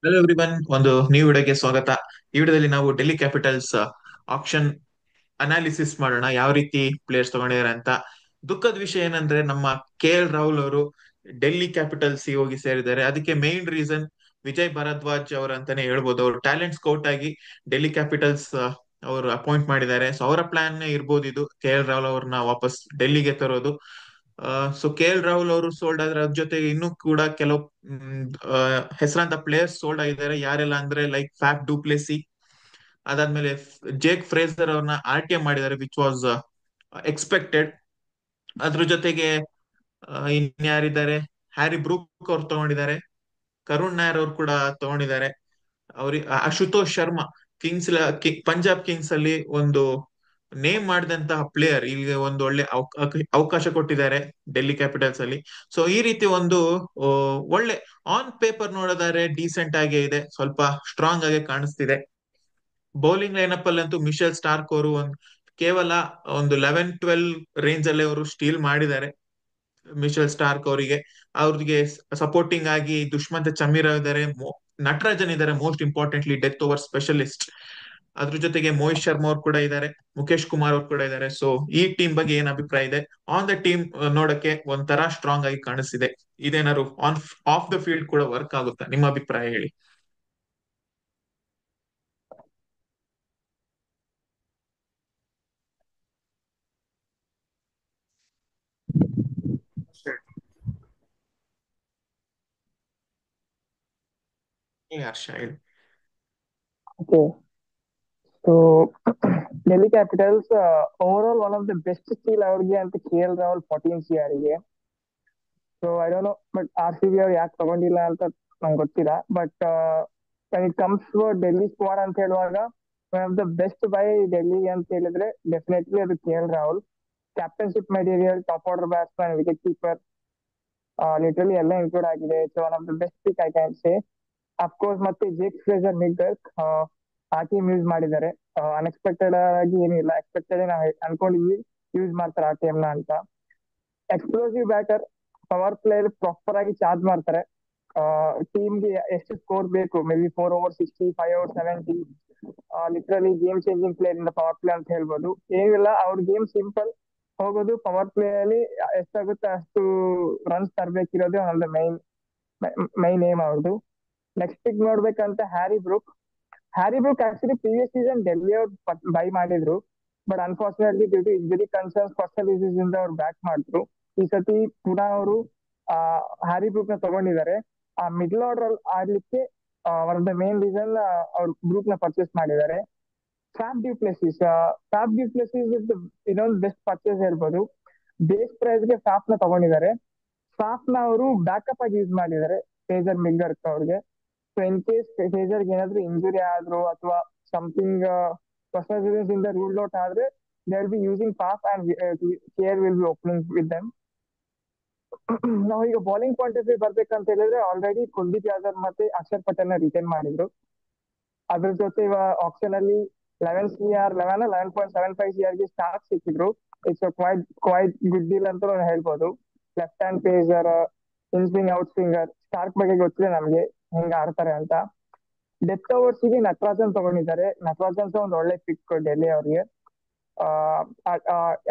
Hello everyone, ಒಂದು new ವಿಡಿಯೋಗೆ ಸ್ವಾಗತ. ಈ ವಿಡಿಯೋದಲ್ಲಿ ನಾವು ಡೆಲ್ಲಿ ಕ್ಯಾಪಿಟಲ್ಸ್ ಆಕ್ಷನ್ ಅನಾಲಿಸಿಸ್ ಮಾಡೋಣ, ಯಾವ ರೀತಿ ಪ್ಲೇಯರ್ಸ್ ತಗೊಂಡಿದ್ದಾರೆ ಅಂತ. ದುಃಖದ ವಿಷಯ ಏನಂದ್ರೆ ನಮ್ಮ KL ರಾಹುಲ್ ಅವರು ಡೆಲ್ಲಿ ಕ್ಯಾಪಿಟಲ್ಸ್ ಹೋಗಿ ಸೇರಿದ್ದಾರೆ. ಅದಕ್ಕೆ ಮೇನ್ ರೀಸನ್ ವಿಜಯ್ ಭರದ್ವಾಜ್ ಅವರು ಅಂತಾನೆ ಹೇಳ್ಬೋದು. ಅವರು ಟ್ಯಾಲೆಂಟ್ ಸ್ಕೌಟ್ ಆಗಿ ಡೆಲ್ಲಿ ಕ್ಯಾಪಿಟಲ್ಸ್ ಅವರು ಅಪಾಯಿಂಟ್ ಮಾಡಿದ್ದಾರೆ. ಸೊ ಅವರ ಪ್ಲಾನ್ ಇರ್ಬೋದು ಇದು, KL ರಾಹುಲ್ ಅವ್ರನ್ನ ವಾಪಸ್ ಡೆಲ್ಲಿಗೆ ತರೋದು. ಸೊ KL ರಾಹುಲ್ ಅವರು ಸೋಲ್ಡ್ ಆದ್ರೆ ಅದ್ರ ಜೊತೆ ಇನ್ನೂ ಕೂಡ ಕೆಲವು ಹೆಸರಾಂತ ಪ್ಲೇಯರ್ಸ್ ಸೋಲ್ಡ್ ಆಗಿದ್ದಾರೆ. ಯಾರೆಲ್ಲ ಅಂದ್ರೆ ಲೈಕ್ ಫ್ಯಾಫ್ ಡುಪ್ಲೆಸಿ, ಅದಾದ್ಮೇಲೆ ಜೇಕ್ ಫ್ರೇಸರ್ ಅವ್ರನ್ನ RTM ಮಾಡಿದ್ದಾರೆ, ವಿಚ್ ವಾಸ್ ಎಕ್ಸ್ಪೆಕ್ಟೆಡ್. ಅದ್ರ ಜೊತೆಗೆ ಇನ್ಯಾರಿದ್ದಾರೆ, ಹ್ಯಾರಿ ಬ್ರೂಕ್ ಅವ್ರು ತಗೊಂಡಿದ್ದಾರೆ, ಕರುಣ್ ನಾಯರ್ ಅವ್ರು ಕೂಡ ತಗೊಂಡಿದ್ದಾರೆ. ಅವ್ರಿಗೆ ಅಶುತೋಷ್ ಶರ್ಮಾ, ಪಂಜಾಬ್ ಕಿಂಗ್ಸ್ ಅಲ್ಲಿ ಒಂದು ನೇಮ್ ಮಾಡಿದಂತಹ ಪ್ಲೇಯರ್, ಇಲ್ಲಿ ಒಂದು ಒಳ್ಳೆ ಅವಕಾಶ ಕೊಟ್ಟಿದ್ದಾರೆ ಡೆಲ್ಲಿ ಕ್ಯಾಪಿಟಲ್ಸ್ ಅಲ್ಲಿ. ಸೊ ಈ ರೀತಿ ಒಂದು ಆ, ಒಳ್ಳೆ ಆನ್ ಪೇಪರ್ ನೋಡಿದರೆ ಡೀಸೆಂಟ್ ಆಗೇ ಇದೆ, ಸ್ವಲ್ಪ ಸ್ಟ್ರಾಂಗ್ ಆಗಿ ಕಾಣಿಸ್ತಿದೆ. ಬೌಲಿಂಗ್ ಲೈನಪ್ ಅಲ್ಲಂತೂ ಮಿಶೆಲ್ ಸ್ಟಾರ್ಕ್ ಅವರು ಕೇವಲ ಒಂದು 11-12 ರೇಂಜ್ ಅಲ್ಲೇ ಅವರು ಸ್ಟೀಲ್ ಮಾಡಿದ್ದಾರೆ. ಮಿಶೆಲ್ ಸ್ಟಾರ್ಕ್ ಅವರಿಗೆ, ಅವ್ರಿಗೆ ಸಪೋರ್ಟಿಂಗ್ ಆಗಿ ದುಷ್ಮಂತ ಚಮೀರ ಇದ್ದಾರೆ, ನಟರಾಜನ್ ಇದ್ದಾರೆ, most importantly death over specialist. ಅದ್ರ ಜೊತೆಗೆ ಮೋಹಿತ್ ಶರ್ಮಾ ಅವ್ರು ಕೂಡ ಇದ್ದಾರೆ, ಮುಖೇಶ್ ಕುಮಾರ್ ಅವ್ರು ಕೂಡ ಇದ್ದಾರೆ. ಸೊ ಈ ಟೀಮ್ ಬಗ್ಗೆ ಏನ್ ಅಭಿಪ್ರಾಯ ಇದೆ? ಆನ್ ದ ಟೀಮ್ ನೋಡಕ್ಕೆ ಒಂಥರ ಸ್ಟ್ರಾಂಗ್ ಆಗಿ ಕಾಣಿಸ್ತಿದೆ. ಇದೇನಾದ್ರು ಆಫ್ ದ ಫೀಲ್ಡ್ ಕೂಡ ವರ್ಕ್ ಆಗುತ್ತಾ? ನಿಮ್ಮ ಅಭಿಪ್ರಾಯ ಹೇಳಿ. ಹೇಳಿ ಹರ್ಷ, ಹೇಳಿ. Okay, so Delhi Capitals, overall one of the best steal ಅವ್ರಿಗೆ ಅಂತ KL ರಾಹುಲ್ 14 CR ಗೆ. So I don't know, but RCB ಅವ್ರು ಯಾಕೆ ತಗೊಂಡಿಲ್ಲ ಅಂತ ನಂಗೆ ಗೊತ್ತಿಲ್ಲ. But when it comes to Delhi squad ಅಂತ ಹೇಳುವಾಗ one of the best by Delhi ಅಂತ ಹೇಳಿದ್ರೆ ಡೆಫಿನೆಟ್ಲಿ ಅದು KL Rahul. Captainship material, top order batsman, wicket keeper, literally ಎಲ್ಲ ಇನ್ಕ್ಲೂಡ್ ಆಗಿದೆ. It's one of the best pick I can say. Of course ಮತ್ತೆ Jake Fraser ಮಿಡ್ಡರ್ಕ್ ಆ team use ಮಾಡಿದ್ದಾರೆ. ಅನ್ಎಕ್ಸ್ಪೆಕ್ಟೆಡ್ ಆಗಿ ಏನಿಲ್ಲ, ಎಕ್ಸ್ಪೆಕ್ಟೆಡ್ ನಾವು ಅನ್ಕೊಂಡಿದ್ವಿ ಯೂಸ್ ಮಾಡ್ತಾರೆ ಆ ಟೀಮ್ ನ ಅಂತ. Explosive batter, power play proper ಆಗಿ ಚಾರ್ಜ್ ಮಾಡ್ತಾರೆ. ಟೀಮ್ಗೆ ಎಷ್ಟು ಸ್ಕೋರ್ ಬೇಕು, may be 4 over 60, 5 over 70, literally game changing player ಇಂದ ಪವರ್ ಪ್ಲೇ ಅಂತ ಹೇಳ್ಬೋದು. ಏನಿಲ್ಲ, ಅವ್ರ ಗೇಮ್ ಸಿಂಪಲ್, ಹೋಗೋದು ಪವರ್ ಪ್ಲೇ ಅಲ್ಲಿ ಎಷ್ಟಾಗುತ್ತೆ ಅಷ್ಟು ರನ್ಸ್ ತರಬೇಕಿರೋದೇ ಒಂದು ಮೈನ್ ಏಮ್ ಅವ್ರದ್ದು. ನೆಕ್ಸ್ಟ್ ಪಿಕ್ ನೋಡ್ಬೇಕಂತ Harry Brook actually previous season Delhi ಅವ್ರು ಬೈ ಮಾಡಿದ್ರು. But unfortunately due to injury concerns first disease ಇಂದ ಅವ್ರು ಬ್ಯಾಕ್ ಮಾಡಿದ್ರು. ಈ ಸತಿ ಪುನಃ ಅವರು ಆ ಹ್ಯಾರಿ ಬ್ರೂಕ್ ನ ತಗೊಂಡಿದ್ದಾರೆ. ಆ ಮಿಡ್ಲ್ ಆರ್ಡರ್ ಅಲ್ಲಿ ಆಡ್ಲಿಕ್ಕೆ one of the main reason ಅವ್ರು ಬ್ರೂಕ್ ನ ಪರ್ಚೇಸ್ ಮಾಡಿದ್ದಾರೆ. ಫ್ಯಾಬ್ ಡ್ಯೂಪ್ಲೆಸಿಸ್ ಇನ್ನೊಂದು ಬೆಸ್ಟ್ ಪರ್ಚೇಸ್ ಹೇಳ್ಬೋದು. ಬೇಸ್ ಪ್ರೈಸ್ ಗೆ ಫ್ಯಾಪ್ ನ ತಗೊಂಡಿದ್ದಾರೆ. ಫ್ಯಾಪ್ ನ ಅವರು ಬ್ಯಾಕಪ್ ಆಗಿ ಯೂಸ್ ಮಾಡಿದ್ದಾರೆ ಫೇಜರ್ ಮಿಲ್ಲರ್ ಅವ್ರಿಗೆ. ಸೊ ಇನ್ ಕೇಸ್ ಫೇಜರ್ಗೆ ಏನಾದ್ರು ಇಂಜುರಿ ಆದ್ರು ಅಥವಾ ಸಮಥಿಂಗ್ ಪರ್ಸನಲ್ ರೀಸನ್ಸ್ ಇಂದ ರೂಲ್ಡ್ ಔಟ್ ಆದ್ರೆ they will be using pass and care will be opening with them. ನಾವು ಈಗ ಬೌಲಿಂಗ್ ಪಾಯಿಂಟ್ ಆಫ್ ವ್ಯೂ ಬರ್ಬೇಕಂತ ಹೇಳಿದ್ರೆ ಆಲ್ರೆಡಿ ಕುಲ್ದೀಪ್ ಯಾದವ್ ಮತ್ತೆ ಅಕ್ಷರ್ ಪಟೇಲ್ ನ ರಿಟೈನ್ ಮಾಡಿದ್ರು. ಅದ್ರ ಜೊತೆ ಇವಾಗ ಆಪ್ಷನ್ ಅಲ್ಲಿ 11 CR, 11.75 CR ಗೆ ಸ್ಟಾರ್ಟ್ ಸಿಕ್ಕಿದ್ರು. ಇಟ್ಸ್ ಕ್ವೈಟ್ ಗುಡ್ ಡೀಲ್ ಅಂತ ನಾವು ಹೇಳ್ಬೋದು. Left hand pacer, in swing out swinger. Starc ಬಗ್ಗೆ ಗೊತ್ತಿದೆ ನಮ್ಗೆ ಹೆಂಗ್ ಆಡ್ತಾರೆ ಅಂತ. ಡೆತ್ ಓವರ್ಸ್ ಗೆ ನಟರಾಜನ್ ತಗೊಂಡಿದ್ದಾರೆ. ನಟರಾಜನ್ ಸಹ ಒಂದು ಒಳ್ಳೆ ಪಿಕ್ ಡೆಲ್ಲಿ ಅವ್ರಿಗೆ.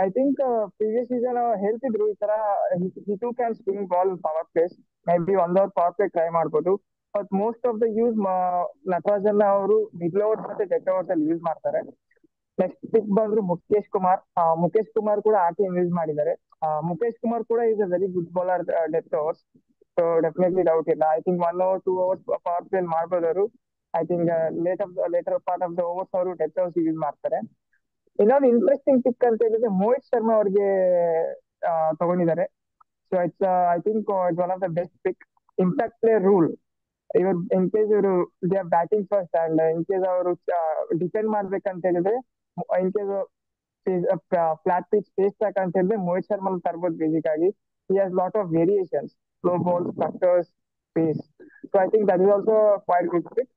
ಐ ಥಿಂಕ್ ಪ್ರೀವಿಯಸ್ ಸೀಸನ್ ಹೇಳ್ತಿದ್ರು ಈ ತರ too can swing ball power plays, may be 1 over power play try ಮಾಡ್ಬೋದು. But most of the use Natarajan ಅವರು ಮಿಡ್ಲ್ ಓವರ್ಸ್ ಮತ್ತೆ ಡೆತ್ ಓವರ್ಸ್ ಅಲ್ಲಿ ಯೂಸ್ ಮಾಡ್ತಾರೆ. ನೆಕ್ಸ್ಟ್ ಪಿಕ್ ಬಂದ್ರು ಮುಖೇಶ್ ಕುಮಾರ್ ಕೂಡ ಆ ಟೀಮ್ ಯೂಸ್ ಮಾಡಿದ್ದಾರೆ. ಮುಖೇಶ್ ಕುಮಾರ್ ಕೂಡ is a very good bowler death overs. So definitely doubt ಇಲ್ಲ, I think 1 over 2 overs power play ಮಾಡ್ಬೋದು ಅವರು. I think later part of the overs ಅವರು ಡೆತ್ ಓವರ್ಸ್ ಯೂಸ್ ಮಾಡ್ತಾರೆ. ಇನ್ನೊಂದು ಇಂಟ್ರೆಸ್ಟಿಂಗ್ ಪಿಕ್ ಅಂತ ಹೇಳಿದ್ರೆ ಮೋಹಿತ್ ಶರ್ಮಾ ಅವ್ರಿಗೆ ತಗೊಂಡಿದ್ದಾರೆ. So it's I think it's one of the best pick. Impact play rule, ಇವರು ಇನ್ ಕೇಸ್ ಇವರು they are batting first and in case ಅವರು ಡಿಫೆಂಡ್ ಮಾಡ್ಬೇಕಂತ ಹೇಳಿದ್ರೆ, in case flat pitch face track ಅಂತ ಹೇಳಿದ್ರೆ ಮೋಹಿತ್ ಶರ್ಮಾ ತರ್ಬೋದು ಬೇಸಿಕ್ ಆಗಿ. He has lot of variations, slow ball, structures, pace. So I think that is also quite good pick.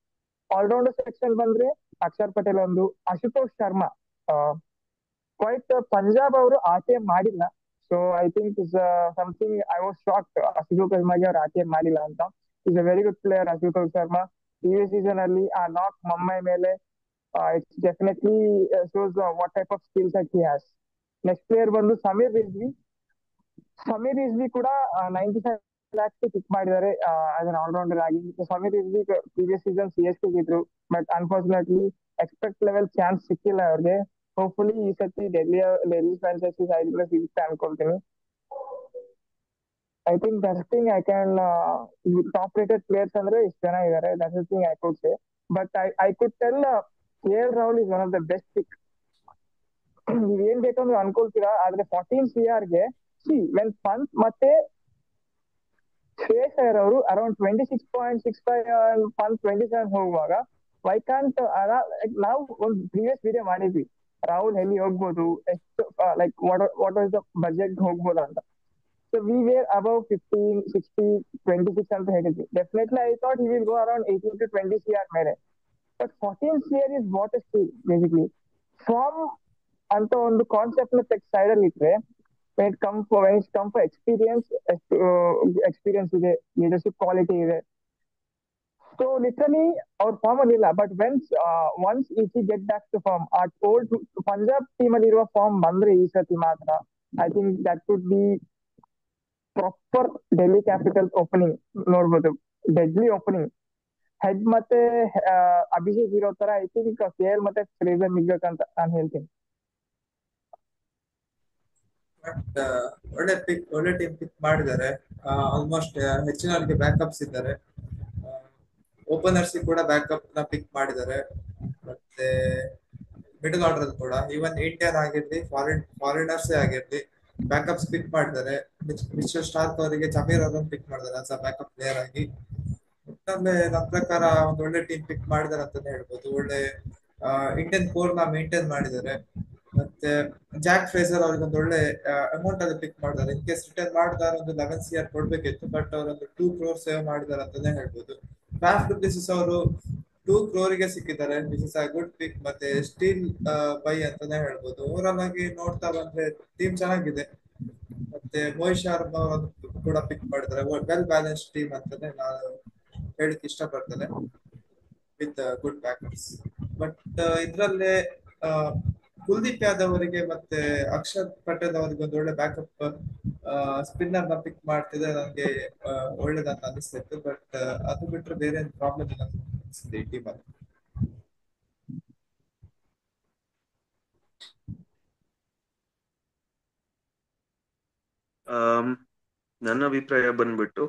All rounder section ಬಂದ್ರೆ ಅಕ್ಷರ್ ಪಟೇಲ್ ಒಂದು, Ashutosh Sharma. Quite Punjab ಅವರು ಆಟೆ ಮಾಡಿಲ್ಲ. So I think is something I was shocked Ashutosh ಶರ್ಮಾಗೆ ಅವ್ರು ಆಟೆ ಮಾಡಿಲ್ಲ ಅಂತ. Is a very good player Ashutosh Sharma. previous season ಅಲ್ಲಿ ಆ ನಾಕ್ ಮುಂಬೈ ಮೇಲೆ it's definitely shows what type of skill set he has. Next player ಬಂದು ಸಮೀರ್ ರಿಜ್ವಿ ಕೂಡ 95 lakhs ಪಿಕ್ ಮಾಡಿದ್ದಾರೆ ಆಸ್ ಅನ್ ಆಲ್ರೌಂಡರ್ ಆಗಿ. Sameer Rizvi previous season CSK ಇದ್ರು, but unfortunately expect level chance ಸಿಕ್ಕಿಲ್ಲ ಅವ್ರಿಗೆ. ಹೋಪ್ಫುಲಿ ಈ ಸತಿ ಡೆಲ್ಲಿ ಫ್ರಾಂಚೈಸಿ ಸೈಡ್ ಸಿಗುತ್ತೆ ಅನ್ಕೊಳ್ತೀನಿ. I think that's thing I can top rated players ಅಂದ್ರೆ ಇಷ್ಟು ಜನ ಇದ್ದಾರೆ. That's thing I could say. But I could tell KL Rahul is one of the best pick. ನೀವ್ ಏನ್ ಬೇಕಂದ್ರೆ ಅನ್ಕೊಳ್ತೀರಾ, ಆದ್ರೆ 14 CR ಗೆ ವೆನ್ ಪಂತ್ ಮತ್ತೆ ಶ್ರೇಯಸ್ ಅಯ್ಯರ್ ಅವರು ಅರೌಂಡ್ 26.65 ಪಂತ್ 27 ಹೋಗುವಾಗ ವೈ ಕಾಂಟ್ ನಾವು ಒಂದು ಪ್ರೀವಿಯಸ್ ವಿಡಿಯೋ ಮಾಡಿದ್ವಿ ರಾಹುಲ್ ಎಲ್ಲಿ ಹೋಗ್ಬೋದು, ಎಷ್ಟು like what was the budget ಹೋಗ್ಬೋದು ಅಂತ. ಸೊ ವಿ ವೇರ್ ಅಬೌವ್ 15, 60, 26 ಅಂತ ಹೇಳಿದ್ವಿ. Definitely I thought he will go around 18 to 20 CR ಮೇಲೆ. But 14 CR is what a steal basically. Form ಅಂತ ಒಂದು ಕಾನ್ಸೆಪ್ಟ್ ನ ತೆಗ್ ಸೈಡ್ ಅಲ್ಲಿ ಇಟ್ರೆ, when it come for experience, experience ಇದೆ, ಲೀಡರ್ಶಿಪ್ ಕ್ವಾಲಿಟಿ ಇದೆ. ಸೊ ಲಿಟ್ರಲಿ ಅವ್ರ ಫಾರ್ಮ್ ಅಲ್ಲಿ ಇಲ್ಲ. But once if you get back to form, ಆ ಓಲ್ಡ್ ಪಂಜಾಬ್ ಟೀಮ್ ಅಲ್ಲಿ ಇರುವ ಫಾರ್ಮ್ ಬಂದ್ರೆ ಈ ಸತಿ ಮಾತ್ರ, I think that could be proper Delhi Capitals opening ನೋಡ್ಬೋದು. ಡೆಡ್ಲಿ ಓಪನಿಂಗ್ ಹೆಡ್ ಮತ್ತೆ ಅಭಿಷೇಕ್ ಇರೋ ತರ ಐ ಥಿಂಕ್ KL ಮತ್ತೆ ಫ್ರೇಸರ್ ನಿಗ್ಬೇಕಂತ ನಾನು ಹೇಳ್ತೀನಿ. ಬಟ್ ಒಳ್ಳೆ ಟೀಮ್ ಪಿಕ್ ಮಾಡಿದ್ದಾರೆ. ಆಲ್ಮೋಸ್ಟ್ ಹೆಚ್ಚಿನವರಿಗೆ ಬ್ಯಾಕಪ್ಸ್ ಇದ್ದಾರೆ. ಓಪನರ್ಸ್ ಕೂಡ ಬ್ಯಾಕಪ್ ನ ಪಿಕ್ ಮಾಡಿದ್ದಾರೆ. ಮತ್ತೆ ಮಿಡಲ್ ಆರ್ಡರ್ ಕೂಡ ಈವನ್ ಇಂಡಿಯನ್ ಆಗಿರ್ಲಿ, ಫಾರಿನರ್ಸ್ ಆಗಿರ್ಲಿ ಬ್ಯಾಕಪ್ಸ್ ಪಿಕ್ ಮಾಡಿದ್ದಾರೆ. ಮಿಚೆಲ್ ಸ್ಟಾರ್ಕ್ ಅವರಿಗೆ ಜಮೀರ್ ಅವರನ್ನು ಪಿಕ್ ಮಾಡಿದ್ದಾರೆ ಆಸ್ ಅ ಬ್ಯಾಕಪ್ ಪ್ಲೇಯರ್ ಆಗಿ. ಒಟ್ಟಲ್ಲಿ ನನ್ನ ಪ್ರಕಾರ ಒಂದು ಒಳ್ಳೆ ಟೀಮ್ ಪಿಕ್ ಮಾಡಿದ್ದಾರೆ ಅಂತಾನೆ ಹೇಳ್ಬೋದು. ಒಳ್ಳೆ ಇಂಡಿಯನ್ ಕೋರ್ ನ ಮೇಂಟೈನ್ ಮಾಡಿದ್ದಾರೆ. ಮತ್ತೆ ಜಾಕ್ ಫ್ರೇಸರ್ ಅವ್ರಿಗೆ ಒಂದು ಒಳ್ಳೆ ಅಮೌಂಟ್ ಅಲ್ಲಿ ಪಿಕ್ ಮಾಡಿದ್ದಾರೆ. ಇನ್ ಕೇಸ್ ರಿಟರ್ನ್ ಮಾಡಿದಾರೆ ಒಂದು 11 CR ಕೊಡ್ಬೇಕಿತ್ತು, ಬಟ್ ಅವರೊಂದು 2 crore ಸೇವ್ ಮಾಡಿದ್ದಾರೆ ಅಂತಾನೆ ಹೇಳ್ಬೋದು. ಫ್ಯಾಫ್ ಡುಪ್ಲೆಸಿಸ್ ಅವರು 2 crore ಗೆ ಸಿಕ್ಕಿದ್ದಾರೆ, ವಿಚ್ ಇಸ್ ಅ ಗುಡ್ ಪಿಕ್. ಮತ್ತೆ ಸ್ಟೀಲ್ ಬೈ ಅಂತಾನೆ ಹೇಳ್ಬೋದು. ಓವರಾಲ್ ಆಗಿ ನೋಡ್ತಾ ಬಂದ್ರೆ ಟೀಮ್ ಚೆನ್ನಾಗಿದೆ. ಮತ್ತೆ ಮೋಹಿತ್ ಶರ್ಮಾ ಅವರನ್ನು ಕೂಡ ಪಿಕ್ ಮಾಡಿದ್ದಾರೆ. ವೆಲ್ ಬ್ಯಾಲೆನ್ಸ್ ಟೀಮ್ ಅಂತಾನೆ ನಾನು ಹೇಳಿಕ್ ಇಷ್ಟಪಡ್ತೇನೆ, ವಿತ್ ಗುಡ್ ಬ್ಯಾಕರ್ಸ್. ಬಟ್ ಇದ್ರಲ್ಲೇ ಕುಲ್ದೀಪ್ ಯಾದವ್ ಅವರಿಗೆ ಮತ್ತೆ ಅಕ್ಷರ್ ಪಟೇಲ್ ಅವರಿಗೆ ಒಂದು ಒಳ್ಳೆ ಬ್ಯಾಕಪ್ ಸ್ಪಿನ್ನರ್ ನ ಪಿಕ್ ಮಾಡ್ತಿದ್ರೆ ನನಗೆ ಒಳ್ಳೇದಂತ ಅನಿಸ್ತಿತ್ತು. ಬಟ್ ಅದು ಬಿಟ್ಟರೆ ಬೇರೆ ಏನು ಪ್ರಾಬ್ಲಮ್ ಇಲ್ಲ ಅನಿಸುತ್ತೆ ಈ ಟೀಮ್ ಅಲ್ಲಿ. ನನ್ನ ಅಭಿಪ್ರಾಯ ಬಂದ್ಬಿಟ್ಟು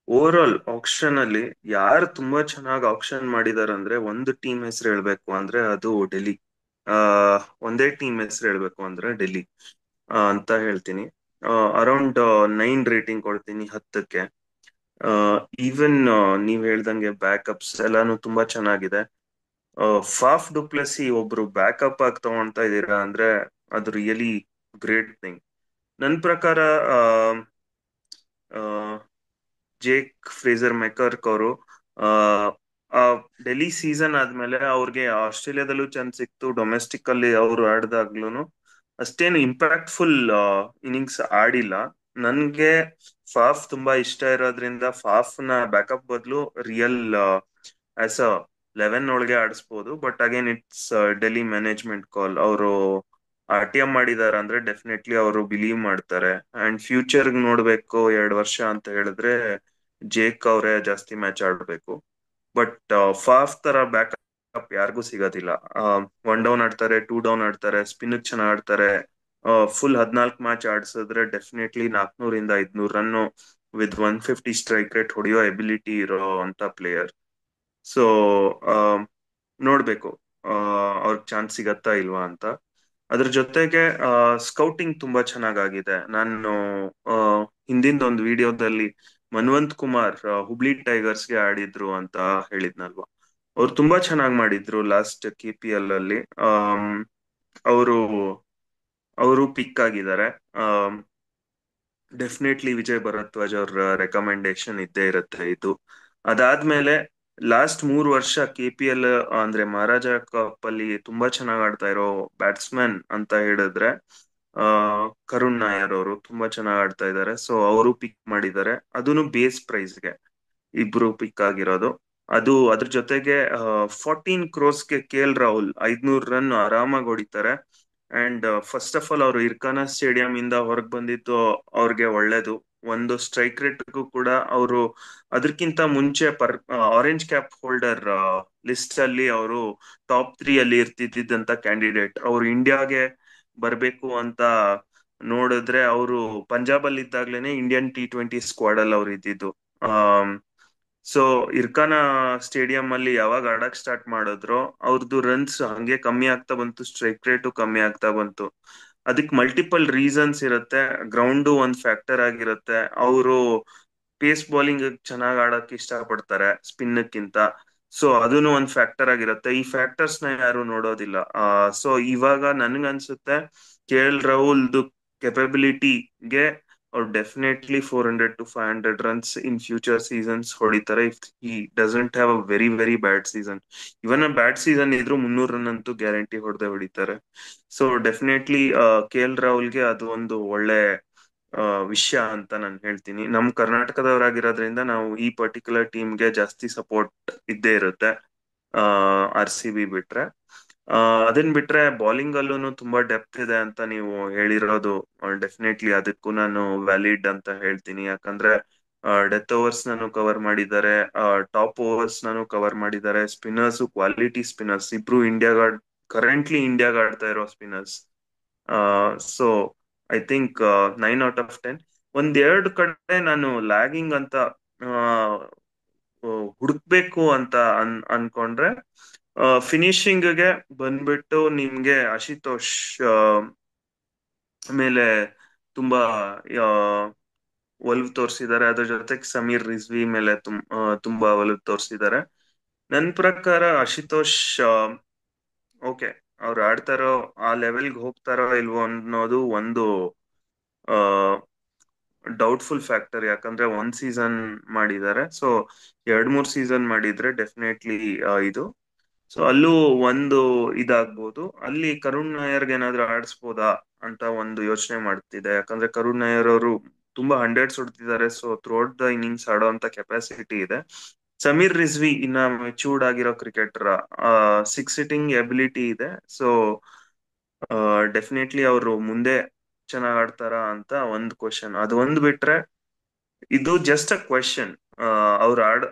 ಓವರ್ ಆಲ್ ಆಕ್ಷನ್ ಅಲ್ಲಿ ಯಾರು ತುಂಬಾ ಚೆನ್ನಾಗಿ ಆಕ್ಷನ್ ಮಾಡಿದಾರೆ ಅಂದ್ರೆ, ಒಂದು ಟೀಮ್ ಹೆಸರು ಹೇಳ್ಬೇಕು ಅಂದ್ರೆ ಅದು ಡೆಲ್ಲಿ. ಒಂದೇ ಟೀಮ್ ಹೆಸರು ಹೇಳ್ಬೇಕು ಅಂದ್ರೆ ಡೆಲ್ಲಿ ಅಂತ ಹೇಳ್ತೀನಿ. ಅರೌಂಡ್ 9 ರೇಟಿಂಗ್ ಕೊಡ್ತೀನಿ 10ಕ್ಕೆ. ಈವನ್ ನೀವ್ ಹೇಳ್ದಂಗೆ ಬ್ಯಾಕಪ್ಸ್ ಎಲ್ಲಾನು ತುಂಬಾ ಚೆನ್ನಾಗಿದೆ. ಫಾಫ್ ಡುಪ್ಲೆಸಿ ಒಬ್ರು ಬ್ಯಾಕಪ್ ಆಗಿ ತಗೊಳ್ತಾ ಇದೀರಾ ಅಂದ್ರೆ ಅದು ರಿಯಲಿ ಗ್ರೇಟ್ ಥಿಂಗ್. ನನ್ನ ಪ್ರಕಾರ ಜೇಕ್ ಫ್ರೇಸರ್ ಮೆಕರ್ಕ್ ಅವರು ಆ ಡೆಲ್ಲಿ ಸೀಸನ್ ಆದ್ಮೇಲೆ ಅವ್ರಿಗೆ ಆಸ್ಟ್ರೇಲಿಯಾದಲ್ಲೂ ಚಾನ್ಸ್ ಸಿಕ್ತು, ಡೊಮೆಸ್ಟಿಕ್ ಅಲ್ಲಿ ಅವರು ಆಡ್ದಾಗ್ಲೂ ಅಷ್ಟೇನು ಇಂಪ್ಯಾಕ್ಟ್ಫುಲ್ ಇನ್ನಿಂಗ್ಸ್ ಆಡಿಲ್ಲ. ನನ್ಗೆ ಫಾಫ್ ತುಂಬಾ ಇಷ್ಟ ಇರೋದ್ರಿಂದ ಫಾಫ್ ನ ಬ್ಯಾಕಪ್ ಬದಲು ರಿಯಲ್ ಆಸ್ ಅ 11 ಒಳಗೆ ಆಡಿಸ್ಬೋದು. But again it's Delhi management call. ಅವರು RTM ಮಾಡಿದಾರ ಅಂದ್ರೆ ಡೆಫಿನೆಟ್ಲಿ ಅವರು ಬಿಲೀವ್ ಮಾಡ್ತಾರೆ. ಅಂಡ್ ಫ್ಯೂಚರ್ ನೋಡ್ಬೇಕು 2 ವರ್ಷ ಅಂತ ಹೇಳಿದ್ರೆ ಜೇಕ್ ಅವರೇ ಜಾಸ್ತಿ ಮ್ಯಾಚ್ ಆಡ್ಬೇಕು. ಬಟ್ ಫಾಫ್ ತರ ಬ್ಯಾಕಪ್ ಯಾರಿಗೂ ಸಿಗೋದಿಲ್ಲ. 1 ಡೌನ್ ಆಡ್ತಾರೆ, 2 ಡೌನ್ ಆಡ್ತಾರೆ, ಸ್ಪಿನ್ ಚೆನ್ನಾಗ್ ಆಡ್ತಾರೆ. ಫುಲ್ 14 ಮ್ಯಾಚ್ ಆಡ್ಸಿದ್ರೆ ಡೆಫಿನೆಟ್ಲಿ 400 ಇಂದ 500 ರನ್ನು ವಿತ್ 150 ಸ್ಟ್ರೈಕ್ ರೇಟ್ ಹೊಡೆಯೋ ಎಬಿಲಿಟಿ ಇರೋ ಅಂತ ಪ್ಲೇಯರ್. ಸೊ ನೋಡ್ಬೇಕು ಅವ್ರಿಗೆ ಚಾನ್ಸ್ ಸಿಗತ್ತಾ ಇಲ್ವಾ ಅಂತ. ಅದ್ರ ಜೊತೆಗೆ ಸ್ಕೌಟಿಂಗ್ ತುಂಬಾ ಚೆನ್ನಾಗಾಗಿದೆ. ನಾನು ಹಿಂದಿಂದ ಒಂದು ವಿಡಿಯೋದಲ್ಲಿ ಮನ್ವಂತ್ ಕುಮಾರ್ ಹುಬ್ಳಿ ಟೈಗರ್ಸ್ಗೆ ಆಡಿದ್ರು ಅಂತ ಹೇಳಿದ್ನಲ್ವಾ, ಅವ್ರು ತುಂಬಾ ಚೆನ್ನಾಗಿ ಮಾಡಿದ್ರು ಲಾಸ್ಟ್ KPL ಅಲ್ಲಿ. ಅವರು ಅವರು ಪಿಕ್ ಆಗಿದ್ದಾರೆ. ಡೆಫಿನೆಟ್ಲಿ ವಿಜಯ್ ಭರದ್ವಾಜ್ ಅವ್ರ ರೆಕಮೆಂಡೇಶನ್ ಇದ್ದೇ ಇರುತ್ತೆ ಇದು. ಅದಾದ್ಮೇಲೆ ಲಾಸ್ಟ್ 3 ವರ್ಷ KPL ಅಂದ್ರೆ ಮಹಾರಾಜ ಕಪ್ ಅಲ್ಲಿ ತುಂಬಾ ಚೆನ್ನಾಗ್ ಆಡ್ತಾ ಇರೋ ಬ್ಯಾಟ್ಸ್ಮನ್ ಅಂತ ಹೇಳಿದ್ರೆ ಕರುಣ್ ನಾಯರ್ ಅವರು ತುಂಬಾ ಚೆನ್ನಾಗ್ ಆಡ್ತಾ ಇದ್ದಾರೆ. ಸೊ ಅವರು ಪಿಕ್ ಮಾಡಿದ್ದಾರೆ, ಅದನ್ನು ಬೇಸ್ ಪ್ರೈಸ್ಗೆ ಇಬ್ರು ಪಿಕ್ ಆಗಿರೋದು. ಅದ್ರ ಜೊತೆಗೆ 14 crores K L Rahul 500 run ಆರಾಮಾಗಿ ಹೊಡಿತಾರೆ. ಅಂಡ್ ಫಸ್ಟ್ ಆಫ್ ಆಲ್ ಅವರು ಇರ್ಕಾನ ಸ್ಟೇಡಿಯಂ ಇಂದ ಹೊರಗೆ ಬಂದಿದ್ದು ಅವ್ರಿಗೆ ಒಳ್ಳೇದು. ಒಂದು ಸ್ಟ್ರೈಕ್ ರೇಟ್ಗೂ ಕೂಡ ಅವರು ಅದಕ್ಕಿಂತ ಮುಂಚೆ ಆರೆಂಜ್ ಕ್ಯಾಪ್ ಹೋಲ್ಡರ್ ಲಿಸ್ಟ್ ಅಲ್ಲಿ ಅವರು ಟಾಪ್ 3 ಅಲ್ಲಿ ಇರ್ತಿದ್ದಂತ ಕ್ಯಾಂಡಿಡೇಟ್. ಅವರು ಇಂಡಿಯಾಗೆ ಬರ್ಬೇಕು ಅಂತ ನೋಡಿದ್ರೆ ಅವರು ಪಂಜಾಬ್ ಅಲ್ಲಿ ಇದ್ದಾಗ್ಲೇನೆ ಇಂಡಿಯನ್ T20 ಸ್ಕ್ವಾಡ್ ಅಲ್ಲಿ ಅವ್ರು ಇದ್ದಿದ್ದು. ಸೊ ಇರ್ಕಾನ ಸ್ಟೇಡಿಯಂ ಅಲ್ಲಿ ಯಾವಾಗ ಆಡಕ್ ಸ್ಟಾರ್ಟ್ ಮಾಡಿದ್ರು ಅವ್ರದ್ದು ರನ್ಸ್ ಹಂಗೆ ಕಮ್ಮಿ ಆಗ್ತಾ ಬಂತು, ಸ್ಟ್ರೈಕ್ ರೇಟು ಕಮ್ಮಿ ಆಗ್ತಾ ಬಂತು. ಅದಕ್ಕೆ ಮಲ್ಟಿಪಲ್ ರೀಸನ್ಸ್ ಇರುತ್ತೆ. ಗ್ರೌಂಡು ಒಂದ್ ಫ್ಯಾಕ್ಟರ್ ಆಗಿರುತ್ತೆ. ಅವರು ಪೇಸ್ ಬೌಲಿಂಗ್ ಚೆನ್ನಾಗ್ ಆಡಕ್ ಇಷ್ಟಪಡ್ತಾರೆ ಸ್ಪಿನ್ಕ್ಕಿಂತ. ಸೊ ಅದನ್ನು ಒಂದ್ ಫ್ಯಾಕ್ಟರ್ ಆಗಿರುತ್ತೆ. ಈ ಫ್ಯಾಕ್ಟರ್ಸ್ ನ ಯಾರು ನೋಡೋದಿಲ್ಲ. ಸೊ ಇವಾಗ ನನ್ಗನ್ಸುತ್ತೆ KL ರಾಹುಲ್ದು ಕೆಪಬಿಲಿಟಿಗೆ ಅವ್ರು definitely 400 to 500 runs in future seasons ಹೊಡಿತಾರೆ if he doesn't have a very very bad season. Even a bad season ಇದ್ರು 300 ರನ್ ಅಂತೂ ಗ್ಯಾರಂಟಿ ಹೊಡಿತಾರೆ. ಸೊ ಡೆಫಿನೆಟ್ಲಿ KL ರಾಹುಲ್ಗೆ ಅದು ಒಂದು ಒಳ್ಳೆ ವಿಷಯ ಅಂತ ನಾನು ಹೇಳ್ತೀನಿ. ನಮ್ ಕರ್ನಾಟಕದವರಾಗಿರೋದ್ರಿಂದ ನಾವು ಈ ಪರ್ಟಿಕ್ಯುಲರ್ ಟೀಮ್ಗೆ ಜಾಸ್ತಿ ಸಪೋರ್ಟ್ ಇದ್ದೇ ಇರುತ್ತೆ. RCB ಬಿಟ್ರೆ ಅದನ್ ಬಿಟ್ರೆ ಬೌಲಿಂಗ್ ಅಲ್ಲೂ ತುಂಬಾ ಡೆಪ್ತ್ ಇದೆ ಅಂತ ನೀವು ಹೇಳಿರೋದು ಡೆಫಿನೆಟ್ಲಿ ಅದಕ್ಕೂ ನಾನು ವ್ಯಾಲಿಡ್ ಅಂತ ಹೇಳ್ತೀನಿ. ಯಾಕಂದ್ರೆ ಡೆತ್ ಓವರ್ಸ್ ನಾನು ಕವರ್ ಮಾಡಿದ್ದಾರೆ, ಟಾಪ್ ಓವರ್ಸ್ ನಾನು ಕವರ್ ಮಾಡಿದ್ದಾರೆ. ಸ್ಪಿನ್ನರ್ಸ್ ಕ್ವಾಲಿಟಿ ಸ್ಪಿನ್ನರ್ಸ್ ಇಬ್ರು ಕರೆಂಟ್ಲಿ ಇಂಡಿಯಾಗ ಆಡ್ತಾ ಇರೋ spinners. So I think 9 out of 10. ಒಂದೆರಡು ಕಡೆ ನಾನು ಲ್ಯಾಗಿಂಗ್ ಅಂತ ಹುಡುಕ್ಬೇಕು ಅಂತ ಅನ್ಕೊಂಡ್ರೆ ಫಿನಿಶಿಂಗ್ಗೆ ಬಂದ್ಬಿಟ್ಟು ನಿಮ್ಗೆ ಆಶುತೋಷ್ ಮೇಲೆ ತುಂಬಾ ಒಲವು ತೋರಿಸಿದ್ದಾರೆ. ಅದ್ರ ಜೊತೆಗೆ ಸಮೀರ್ ರಿಜ್ವಿ ಮೇಲೆ ತುಂಬಾ ಒಲವು ತೋರಿಸಿದ್ದಾರೆ. ನನ್ ಪ್ರಕಾರ ಆಶುತೋಷ್ ಓಕೆ ಅವ್ರು ಆಡ್ತಾರೋ ಆ ಲೆವೆಲ್ಗೆ ಹೋಗ್ತಾರೋ ಇಲ್ವೋ ಅನ್ನೋದು ಒಂದು ಡೌಟ್ಫುಲ್ ಫ್ಯಾಕ್ಟರ್. ಯಾಕಂದ್ರೆ 1 ಸೀಸನ್ ಮಾಡಿದ್ದಾರೆ. ಸೊ 2-3 ಸೀಸನ್ ಮಾಡಿದ್ರೆ ಡೆಫಿನೆಟ್ಲಿ ಇದು. ಸೊ ಅಲ್ಲೂ ಒಂದು ಇದಾಗ್ಬೋದು. ಅಲ್ಲಿ ಕರುಣ್ ನಾಯರ್ಗೆ ಏನಾದ್ರು ಆಡಿಸ್ಬೋದಾ ಅಂತ ಒಂದು ಯೋಚನೆ ಮಾಡ್ತಿದೆ. ಯಾಕಂದ್ರೆ ಕರುಣ್ ನಾಯರ್ ಅವರು ತುಂಬಾ 100s ಹೊಡ್ತಿದ್ದಾರೆ. ಸೊ ಥ್ರೂಔಟ್ ದ ಇನ್ನಿಂಗ್ಸ್ ಆಡೋಂತ ಕೆಪಾಸಿಟಿ ಇದೆ. ಸಮೀರ್ ರಿಜ್ವಿ ಇನ್ನ ಮೆಚೂರ್ಡ್ ಆಗಿರೋ ಕ್ರಿಕೆಟರ್, 6 hitting ಎಬಿಲಿಟಿ ಇದೆ. ಸೊ ಡೆಫಿನೆಟ್ಲಿ ಅವರು ಮುಂದೆ ಚೆನ್ನಾಗ್ ಆಡ್ತಾರ ಅಂತ ಒಂದು ಕ್ವಶನ್. ಅದು ಒಂದು ಬಿಟ್ರೆ ಇದು ಜಸ್ಟ್ ಅ ಕ್ವೆಶನ್. ಅವ್ರು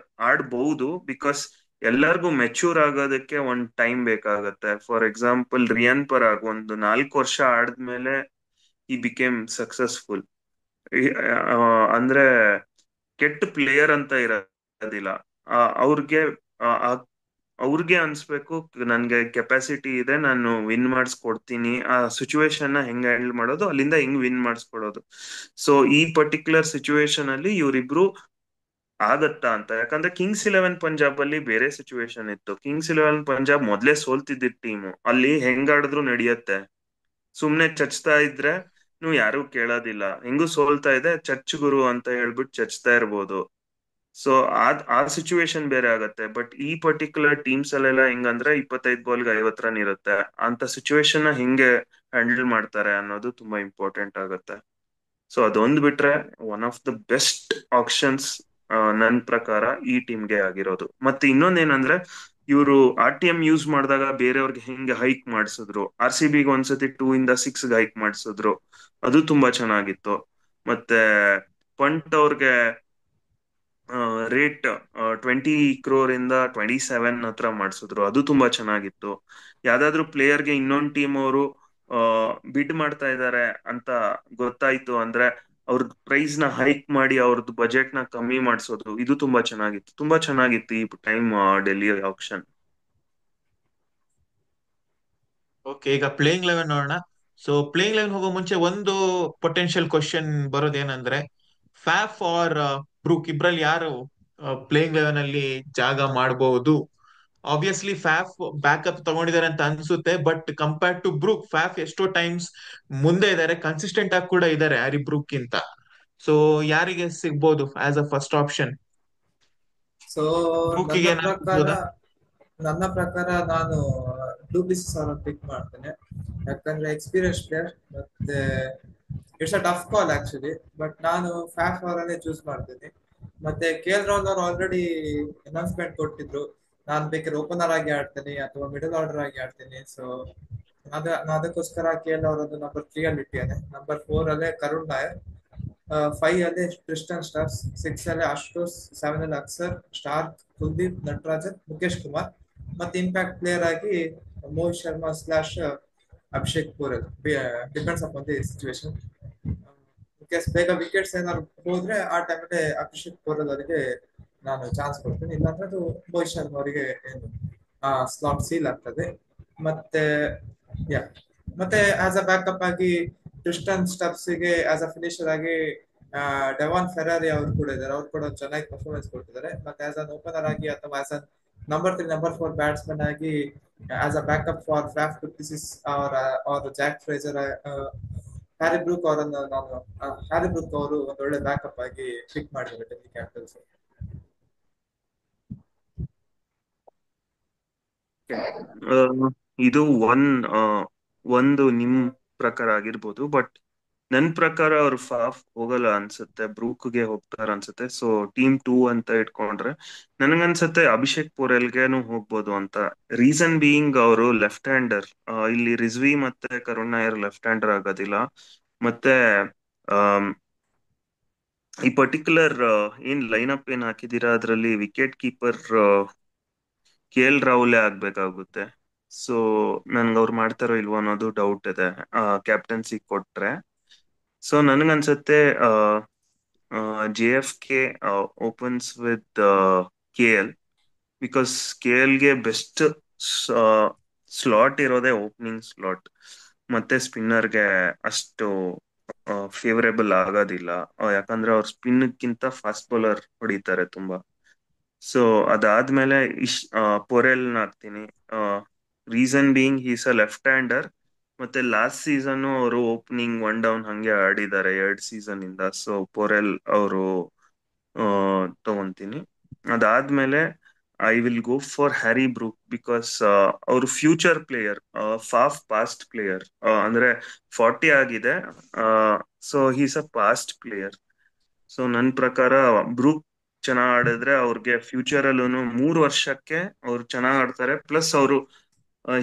ಆಡ್ಬಹುದು ಬಿಕಾಸ್ ಎಲ್ಲರಿಗೂ ಮೆಚೂರ್ ಆಗೋದಕ್ಕೆ ಒಂದ್ ಟೈಮ್ ಬೇಕಾಗತ್ತೆ. ಫಾರ್ ಎಕ್ಸಾಂಪಲ್ ರಿಯಾನ್ ಪರಾಗ್ ಒಂದು 4 ವರ್ಷ ಆದ್ಮೇಲೆ ಈ ಬಿಕೇಮ್ ಸಕ್ಸಸ್ಫುಲ್. ಅಂದ್ರೆ ಕೆಟ್ಟ ಪ್ಲೇಯರ್ ಅಂತ ಇರೋದಿಲ್ಲ. ಅವ್ರಿಗೆ ಅವ್ರಿಗೆ ಅನ್ಸ್ಬೇಕು ನನ್ಗೆ ಕೆಪಾಸಿಟಿ ಇದೆ, ನಾನು ವಿನ್ ಮಾಡಿಸ್ಕೊಡ್ತೀನಿ. ಆ ಸಿಚುವೇಶನ್ ನ ಹೆಂಗ್ ಹ್ಯಾಂಡಲ್ ಮಾಡೋದು, ಅಲ್ಲಿಂದ ಹೆಂಗ್ ವಿನ್ ಮಾಡಿಸ್ಕೊಡೋದು. ಸೊ ಈ ಪರ್ಟಿಕ್ಯುಲರ್ ಸಿಚುವೇಶನ್ ಅಲ್ಲಿ ಇವರಿಬ್ರು ಆಗತ್ತಾ ಅಂತ. ಯಾಕಂದ್ರೆ Kings XI Punjab ಅಲ್ಲಿ ಬೇರೆ ಸಿಚುವೇಶನ್ ಇತ್ತು. Kings XI Punjab ಮೊದ್ಲೇ ಸೋಲ್ತಿದ್ದ ಟೀಮು. ಅಲ್ಲಿ ಹೆಂಗಾಡಿದ್ರು ನಡೆಯತ್ತೆ. ಸುಮ್ನೆ ಚಚ್ತಾ ಇದ್ರೆ ನೀವು ಯಾರು ಕೇಳೋದಿಲ್ಲ. ಹೆಂಗೂ ಸೋಲ್ತಾ ಇದೆ ಚರ್ಚ್ ಗುರು ಅಂತ ಹೇಳ್ಬಿಟ್ಟು ಚಚ್ತಾ ಇರ್ಬೋದು. ಸೊ ಆ ಸಿಚುವೇಶನ್ ಬೇರೆ ಆಗತ್ತೆ. ಬಟ್ ಈ ಪರ್ಟಿಕ್ಯುಲರ್ ಟೀಮ್ಸ್ ಅಲ್ಲೆಲ್ಲ ಹೆಂಗಂದ್ರೆ 25 ಬಾಲ್ಗೆ 50 ರನ್ ಇರುತ್ತೆ. ಅಂತ ಸಿಚುವೇಶನ್ ನ ಹೆಂಗೆ ಹ್ಯಾಂಡಲ್ ಮಾಡ್ತಾರೆ ಅನ್ನೋದು ತುಂಬಾ ಇಂಪಾರ್ಟೆಂಟ್ ಆಗುತ್ತೆ. ಸೊ ಅದೊಂದು ಬಿಟ್ರೆ one of the best options ನನ್ ಪ್ರಕಾರ ಈ ಟೀಮ್ಗೆ ಆಗಿರೋದು. ಮತ್ತೆ ಇನ್ನೊಂದೇನಂದ್ರೆ ಇವರು RTM ಯೂಸ್ ಮಾಡಿದಾಗ ಬೇರೆಯವ್ರಿಗೆ ಹೆಂಗೆ ಹೈಕ್ ಮಾಡಿಸಿದ್ರು. RCBಗೆ ಒಂದ್ಸತಿ 2 ಇಂದ 6 ಹೈಕ್ ಮಾಡಿಸಿದ್ರು, ಅದು ತುಂಬಾ ಚೆನ್ನಾಗಿತ್ತು. ಮತ್ತೆ ಪಂಟ್ ಅವ್ರಿಗೆ ರೇಟ್ 20 crore ಇಂದ 27 ಹತ್ರ ಮಾಡಿಸಿದ್ರು, ಅದು ತುಂಬಾ ಚೆನ್ನಾಗಿತ್ತು. ಯಾವ್ದಾದ್ರು ಪ್ಲೇಯರ್ಗೆ ಇನ್ನೊಂದ್ ಟೀಮ್ ಅವರು ಬಿಡ್ ಮಾಡ್ತಾ ಇದ್ದಾರೆ ಅಂತ ಗೊತ್ತಾಯ್ತು ಅಂದ್ರೆ ಅವ್ರದ್ದು ಪ್ರೈಸ್ ನ ಹೈಕ್ ಮಾಡಿ ಅವ್ರದ್ದು ಬಜೆಟ್ ನ ಕಮ್ಮಿ ಮಾಡಿಸೋದು, ಇದು ತುಂಬಾ ಚೆನ್ನಾಗಿತ್ತು ಈ ಟೈಮ್ ಡೆಲ್ಲಿ ಆಕ್ಷನ್. ಓಕೆ, ಈಗ ಪ್ಲೇಯಿಂಗ್ ಲೆವೆನ್ ನೋಡೋಣ. ಸೊ ಪ್ಲೇಯಿಂಗ್ ಲೆವೆನ್ ಹೋಗೋ ಮುಂಚೆ ಒಂದು ಪೊಟೆನ್ಶಿಯಲ್ ಕ್ವಶನ್ ಬರೋದೇನಂದ್ರೆ, ಫ್ಯಾಫ್ ಆರ್ ಬ್ರೂಕ್ ಇಬ್ರಲ್ಲಿ ಯಾರು ಪ್ಲೇಯಿಂಗ್ ಲೆವೆನ್ ಅಲ್ಲಿ ಜಾಗ ಮಾಡಬಹುದು? ಆಬ್ವಿಯಸ್ಲಿ ಫ್ಯಾಫ್ ಬ್ಯಾಕಪ್ ತಗೊಂಡಿದ್ದಾರೆ ಅಂತ ಅನ್ಸುತ್ತೆ. ಬಟ್ ಕಂಪೇರ್ ಟು ಬ್ರೂಕ್, ಫ್ಯಾಫ್ ಎಷ್ಟೋ ಟೈಮ್ಸ್ ಮುಂದೆ ಇದ್ದಾರೆ, ಕನ್ಸಿಸ್ಟೆಂಟ್ ಆಗಿ ಕೂಡ ಇದ್ದಾರೆ ಹ್ಯಾರಿ ಬ್ರೂಕ್ ಗಿಂತ. ಸೊ ಯಾರಿಗೆ ಸಿಗ್ಬೋದು as a first option? So ಬ್ರೂಕಿಗೆ ನನ್ನ ಪ್ರಕಾರ ನಾನು ಡೂಪ್ಲಿಸಿಸ್ ಅವರ ಪಿಕ್ ಮಾಡ್ತೇನೆ. ಯಾಕಂದ್ರೆ ಎಕ್ಸ್ಪೀರಿಯನ್ಸ್ ಪ್ಲೇಯರ್, ಮತ್ತೆ it's a tough call actually. But ನಾನು ಫ್ಯಾಫ್ ಅವರನ್ನೇ ಚೂಸ್ ಮಾಡ್ತೀನಿ. ಮತ್ತೆ ಕೆ ಎಲ್ ರಾಹುಲ್ ಅವರು ಆಲ್ರೆಡಿ ಅನೌನ್ಸ್ಮೆಂಟ್ ಕೊಟ್ಟಿದ್ರು, ನಾನ್ ಬೇಕಾದ್ರೆ ಓಪನರ್ ಆಗಿ ಆಡ್ತೀನಿ ಅಥವಾ ಮಿಡಲ್ ಆರ್ಡರ್ ಆಗಿ ಆಡ್ತೀನಿ. ಸೊ ಅದಕ್ಕೋಸ್ಕರ ಕೆ ಎಲ್ ಅವರದ್ದು ನಂಬರ್ 3 ಅಲ್ಲಿ ಇಟ್ಟಿದ್ದೇನೆ. ನಂಬರ್ 4 ಅಲ್ಲೇ ಕರುಣ್ ನಾಯರ್, 5 ಅಲ್ಲಿ ಕ್ರಿಸ್ಟನ್ ಸ್ಟಾರ್ಸ್, 6 ಅಲ್ಲಿ ಆಶುತೋಷ್, 7 ಅಲ್ಲಿ ಅಕ್ಸರ್, ಸ್ಟಾರ್ಕ್, ಕುಲ್ದೀಪ್, ನಟರಾಜನ್, ಮುಖೇಶ್ ಕುಮಾರ್, ಮತ್ತೆ ಇಂಪ್ಯಾಕ್ಟ್ ಪ್ಲೇಯರ್ ಆಗಿ Mohit Sharma slash Abhishek Porel. Depends upon the situation. Case ಬೇಗ ವಿಕೆಟ್ಸ್ ಏನಾದ್ರು ಹೋದ್ರೆ ಆ ಟೈಮಲ್ಲಿ ಅಭಿಷೇಕ್ ಪೂರಲ್ ಅವರಿಗೆ ನಾನು ಚಾನ್ಸ್ ಕೊಡ್ತೀನಿ, ಇಲ್ಲಾಂದ್ರೆ ಅದು ಮೋಹಿತ್ ಶರ್ಮಾ ಅವರಿಗೆ ಏನು ಸ್ಲಾಟ್ ಸೀಲ್ ಆಗ್ತದೆ. ಮತ್ತೆ ಯಾ ಮತ್ತೆ ಆಸ್ ಅ ಬ್ಯಾಕಪ್ ಆಗಿ ಕ್ರಿಸ್ಟನ್ ಸ್ಟಬ್ಸ್ಗೆ ಆಸ್ ಅ ಫಿನಿಶರ್ ಆಗಿ ಡೆವಾನ್ ಫೆರಾರಿ ಅವರು ಕೂಡ ಇದ್ದಾರೆ. ಅವ್ರು ಕೂಡ ಚೆನ್ನಾಗಿ ಪರ್ಫಾರ್ಮೆನ್ಸ್ ಕೊಡ್ತಿದ್ದಾರೆ. ಮತ್ತೆ ಆಸ್ ಅನ್ ಓಪನರ್ ಆಗಿ ಅಥವಾ as an number 3 number 4 batsman ಆಗಿ as a backup for Faf du Plessis ಅವರ ಜಾಕ್ ಫ್ರೇಜರ್, ಹ್ಯಾರಿ ಬ್ರೂಕ್ ಅವರನ್ನು ನಾನು ಹ್ಯಾರಿ ಬ್ರೂಕ್ ಅವರು ಒಂದು ಒಳ್ಳೆ ಬ್ಯಾಕಪ್ ಆಗಿ ಪಿಕ್ ಮಾಡಿದ್ದಾರೆ ಡೆಲ್ಲಿ ಕ್ಯಾಪಿಟಲ್ಸ್. ಇದು ಒಂದು ನಿಮ್ ಪ್ರಕಾರ ಆಗಿರ್ಬೋದು, ಬಟ್ ನನ್ ಪ್ರಕಾರ ಅವ್ರು ಫಾಫ್ ಹೋಗಲ್ಲ ಅನ್ಸುತ್ತೆ, ಬ್ರೂಕ್ಗೆ ಹೋಗ್ತಾರ ಅನ್ಸುತ್ತೆ. ಸೊ ಟೀಮ್ 2 ಅಂತ ಇಟ್ಕೊಂಡ್ರೆ ನನ್ಗನ್ಸುತ್ತೆ ಅಭಿಷೇಕ್ ಪೂರೆಲ್ಗೆನು ಹೋಗ್ಬೋದು ಅಂತ. ರೀಸನ್ ಬೀಯಿಂಗ್ ಅವರು ಲೆಫ್ಟ್ ಹ್ಯಾಂಡರ್, ಇಲ್ಲಿ ರಿಜ್ವಿ ಮತ್ತೆ ಕರುಣ್ ನಾಯರ್ ಲೆಫ್ಟ್ ಹ್ಯಾಂಡರ್ ಆಗೋದಿಲ್ಲ. ಮತ್ತೆ ಆಮ್, ಈ ಪರ್ಟಿಕ್ಯುಲರ್ ಏನ್ ಲೈನ್ ಏನ್ ಹಾಕಿದೀರಾ ಅದರಲ್ಲಿ ವಿಕೆಟ್ ಕೀಪರ್ ಕೆ ಎಲ್ ರಾಹುಲೇ ಆಗ್ಬೇಕಾಗುತ್ತೆ. ಸೊ ನನ್ಗೆ ಅವ್ರು ಮಾಡ್ತಾರೋ ಇಲ್ವೋ ಅನ್ನೋದು ಡೌಟ್ ಇದೆ ಕ್ಯಾಪ್ಟನ್ಸಿ ಕೊಟ್ರೆ. ಸೊ ನನ್ಗನ್ಸುತ್ತೆ JFK opens with KL, because KLಗೆ ಬೆಸ್ಟ್ ಸ್ಲಾಟ್ ಇರೋದೇ ಓಪನಿಂಗ್ ಸ್ಲಾಟ್, ಮತ್ತೆ ಸ್ಪಿನ್ನರ್ಗೆ ಅಷ್ಟು ಫೇವರೇಬಲ್ ಆಗೋದಿಲ್ಲ. ಯಾಕಂದ್ರೆ ಅವ್ರ ಸ್ಪಿನ್ಗಿಂತ ಫಾಸ್ಟ್ ಬೌಲರ್ ಹೊಡಿತಾರೆ ತುಂಬಾ. ಸೊ ಅದಾದ್ಮೇಲೆ ಪೊರೆಲ್ ಹಾಕ್ತೀನಿ. ರೀಸನ್ ಬೀಯಿಂಗ್ ಹೀಸ್ ಅ ಲೆಫ್ಟ್ ಹ್ಯಾಂಡರ್, ಮತ್ತೆ ಲಾಸ್ಟ್ ಸೀಸನ್ ಅವರು ಓಪನಿಂಗ್ 1 ಡೌನ್ ಹಂಗೆ ಆಡಿದ್ದಾರೆ 2 ಸೀಸನ್ ಇಂದ. ಸೊ ಪೊರೆಲ್ ಅವರು ತಗೊಂತೀನಿ. ಅದಾದ್ಮೇಲೆ I will go for Harry Brook, because ಅವರು future player, Faf past player. ಅಂದ್ರೆ 40 ಆಗಿದೆ, so he's a past player. So ನನ್ನ ಪ್ರಕಾರ ಬ್ರೂಕ್ ಚೆನ್ನಾಗ್ ಆಡಿದ್ರೆ ಅವ್ರಿಗೆ ಫ್ಯೂಚರ್ ಅಲ್ಲೂ 3 ವರ್ಷಕ್ಕೆ ಅವ್ರು ಚೆನ್ನಾಗ್ ಆಡ್ತಾರೆ. ಪ್ಲಸ್ ಅವರು